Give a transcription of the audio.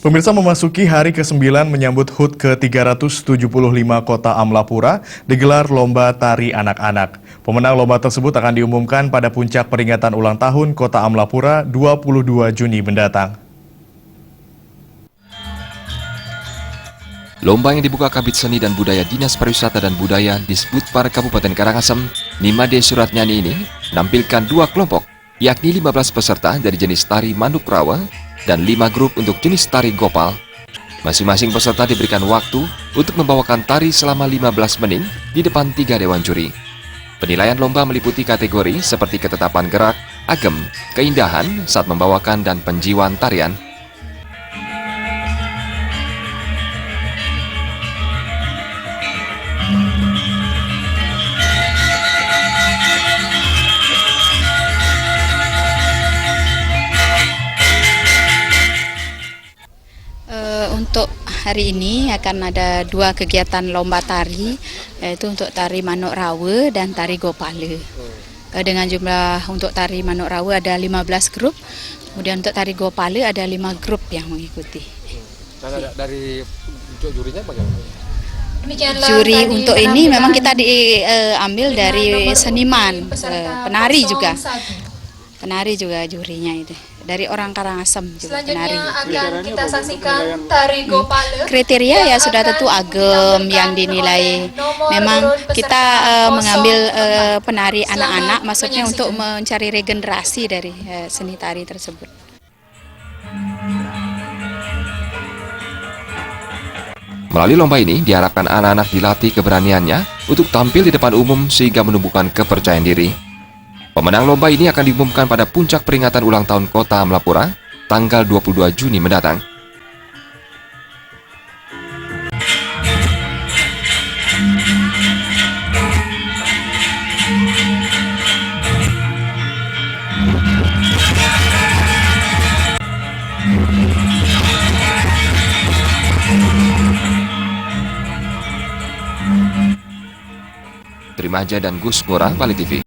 Pemirsa, memasuki hari ke-9 menyambut HUT ke-375 Kota Amlapura digelar Lomba Tari Anak-anak. Pemenang lomba tersebut akan diumumkan pada puncak peringatan ulang tahun Kota Amlapura 22 Juni mendatang. Lomba yang dibuka Kabid Seni dan Budaya Dinas Pariwisata dan Budaya di Sebutpar Kabupaten Karangasem, Nimade Suratnyani ini menampilkan dua kelompok, yakni 15 peserta dari jenis tari Manuk Rawa dan 5 grup untuk jenis tari Gopal. Masing-masing peserta diberikan waktu untuk membawakan tari selama 15 menit di depan 3 dewan juri. Penilaian lomba meliputi kategori seperti ketetapan gerak, agem, keindahan saat membawakan dan penjiwaan tarian. Untuk hari ini akan ada 2 kegiatan lomba tari, yaitu untuk tari Manuk Rawa dan tari Gopala. Dengan jumlah untuk tari Manuk Rawa ada 15 grup, kemudian untuk tari Gopala ada 5 grup yang mengikuti. Dari untuk jurinya bagaimana? Juri untuk ini memang kita diambil dari seniman, penari juga. Penari juga jurinya itu. Dari orang Karangasem juga penari. Akan kita saksikan tari Gopala. Kriteria ya sudah tentu agem yang dinilai. Memang kita mengambil penari anak-anak, maksudnya untuk mencari regenerasi dari seni tari tersebut. Melalui lomba ini diharapkan anak-anak dilatih keberaniannya untuk tampil di depan umum sehingga menumbuhkan kepercayaan diri. Pemenang lomba ini akan diumumkan pada puncak peringatan ulang tahun Kota Amlapura tanggal 22 Juni mendatang. Terima aja dan Gus Ngurah, Bali TV.